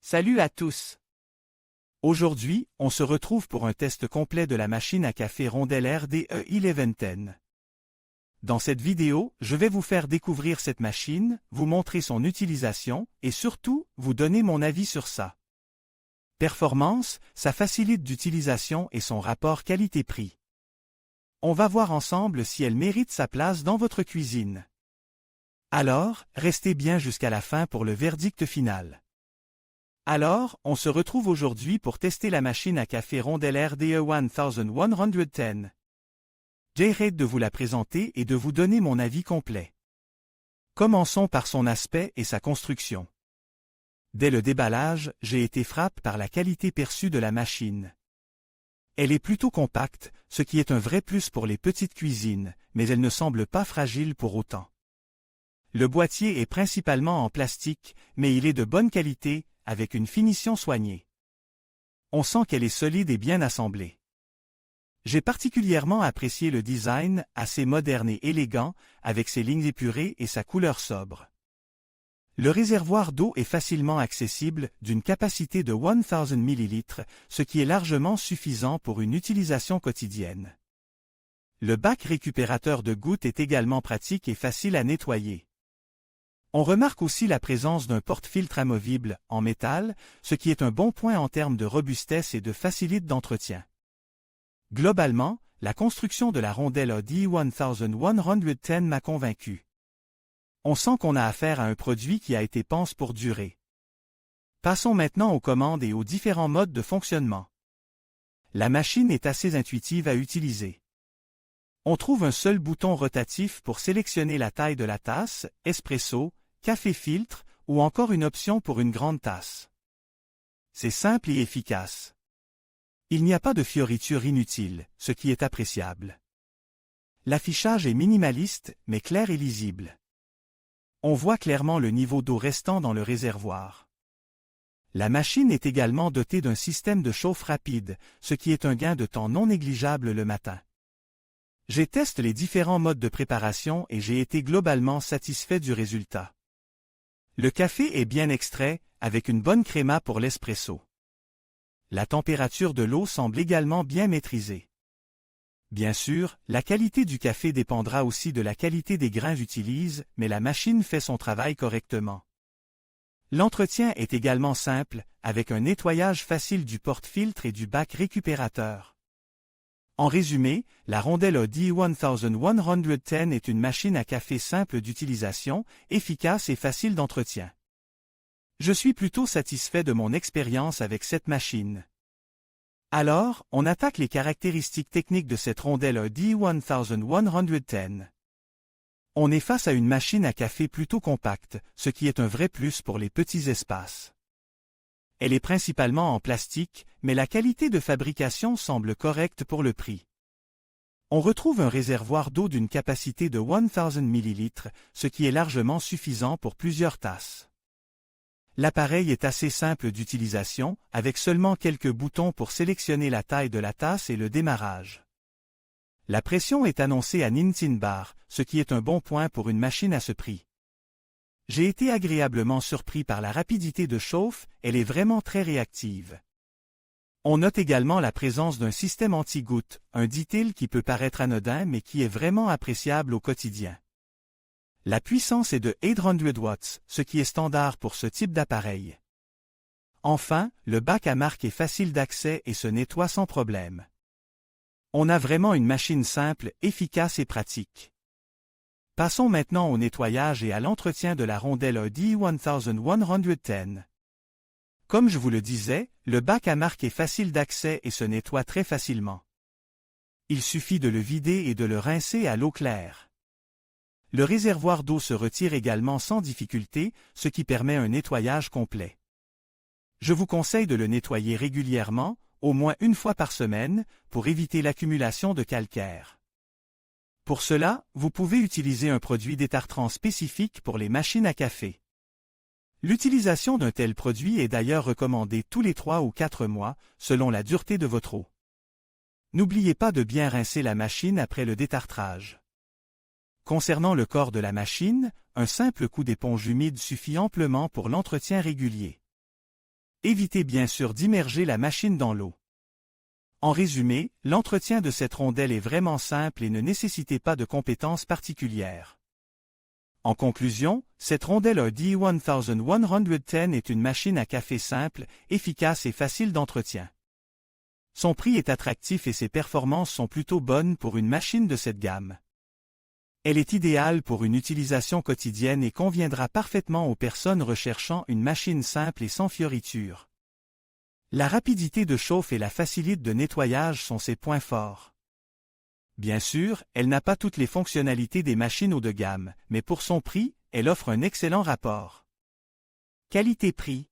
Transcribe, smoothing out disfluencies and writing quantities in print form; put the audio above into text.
Salut à tous! Aujourd'hui, on se retrouve pour un test complet de la machine à café Rondel RDE 1110. Dans cette vidéo, je vais vous faire découvrir cette machine, vous montrer son utilisation, et surtout, vous donner mon avis sur ça. Performance, sa facilité d'utilisation et son rapport qualité-prix. On va voir ensemble si elle mérite sa place dans votre cuisine. Alors, restez bien jusqu'à la fin pour le verdict final. Alors, on se retrouve aujourd'hui pour tester la machine à café Rondel RDE 1110. J'arrête de vous la présenter et de vous donner mon avis complet. Commençons par son aspect et sa construction. Dès le déballage, j'ai été frappé par la qualité perçue de la machine. Elle est plutôt compacte, ce qui est un vrai plus pour les petites cuisines, mais elle ne semble pas fragile pour autant. Le boîtier est principalement en plastique, mais il est de bonne qualité, avec une finition soignée. On sent qu'elle est solide et bien assemblée. J'ai particulièrement apprécié le design, assez moderne et élégant, avec ses lignes épurées et sa couleur sobre. Le réservoir d'eau est facilement accessible, d'une capacité de 1000 ml, ce qui est largement suffisant pour une utilisation quotidienne. Le bac récupérateur de gouttes est également pratique et facile à nettoyer. On remarque aussi la présence d'un porte-filtre amovible, en métal, ce qui est un bon point en termes de robustesse et de facilité d'entretien. Globalement, la construction de la Rondel RDE 1110 m'a convaincu. On sent qu'on a affaire à un produit qui a été pensé pour durer. Passons maintenant aux commandes et aux différents modes de fonctionnement. La machine est assez intuitive à utiliser. On trouve un seul bouton rotatif pour sélectionner la taille de la tasse, espresso, café filtre, ou encore une option pour une grande tasse. C'est simple et efficace. Il n'y a pas de fioritures inutiles, ce qui est appréciable. L'affichage est minimaliste, mais clair et lisible. On voit clairement le niveau d'eau restant dans le réservoir. La machine est également dotée d'un système de chauffe rapide, ce qui est un gain de temps non négligeable le matin. J'ai testé les différents modes de préparation et j'ai été globalement satisfait du résultat. Le café est bien extrait, avec une bonne créma pour l'espresso. La température de l'eau semble également bien maîtrisée. Bien sûr, la qualité du café dépendra aussi de la qualité des grains utilisés, mais la machine fait son travail correctement. L'entretien est également simple, avec un nettoyage facile du porte-filtre et du bac récupérateur. En résumé, la Rondel RDE 1110 est une machine à café simple d'utilisation, efficace et facile d'entretien. Je suis plutôt satisfait de mon expérience avec cette machine. Alors, on attaque les caractéristiques techniques de cette Rondel RDE 1110. On est face à une machine à café plutôt compacte, ce qui est un vrai plus pour les petits espaces. Elle est principalement en plastique, mais la qualité de fabrication semble correcte pour le prix. On retrouve un réservoir d'eau d'une capacité de 1000 ml, ce qui est largement suffisant pour plusieurs tasses. L'appareil est assez simple d'utilisation, avec seulement quelques boutons pour sélectionner la taille de la tasse et le démarrage. La pression est annoncée à 19 bar, ce qui est un bon point pour une machine à ce prix. J'ai été agréablement surpris par la rapidité de chauffe, elle est vraiment très réactive. On note également la présence d'un système anti-gouttes, un detail qui peut paraître anodin mais qui est vraiment appréciable au quotidien. La puissance est de 800 watts, ce qui est standard pour ce type d'appareil. Enfin, le bac à marque est facile d'accès et se nettoie sans problème. On a vraiment une machine simple, efficace et pratique. Passons maintenant au nettoyage et à l'entretien de la Rondel RDE 1110. Comme je vous le disais, le bac à marque est facile d'accès et se nettoie très facilement. Il suffit de le vider et de le rincer à l'eau claire. Le réservoir d'eau se retire également sans difficulté, ce qui permet un nettoyage complet. Je vous conseille de le nettoyer régulièrement, au moins une fois par semaine, pour éviter l'accumulation de calcaire. Pour cela, vous pouvez utiliser un produit détartrant spécifique pour les machines à café. L'utilisation d'un tel produit est d'ailleurs recommandée tous les 3 ou 4 mois, selon la dureté de votre eau. N'oubliez pas de bien rincer la machine après le détartrage. Concernant le corps de la machine, un simple coup d'éponge humide suffit amplement pour l'entretien régulier. Évitez bien sûr d'immerger la machine dans l'eau. En résumé, l'entretien de cette rondelle est vraiment simple et ne nécessitait pas de compétences particulières. En conclusion, cette rondelle RD1110 est une machine à café simple, efficace et facile d'entretien. Son prix est attractif et ses performances sont plutôt bonnes pour une machine de cette gamme. Elle est idéale pour une utilisation quotidienne et conviendra parfaitement aux personnes recherchant une machine simple et sans fioritures. La rapidité de chauffe et la facilité de nettoyage sont ses points forts. Bien sûr, elle n'a pas toutes les fonctionnalités des machines haut de gamme, mais pour son prix, elle offre un excellent rapport qualité-prix.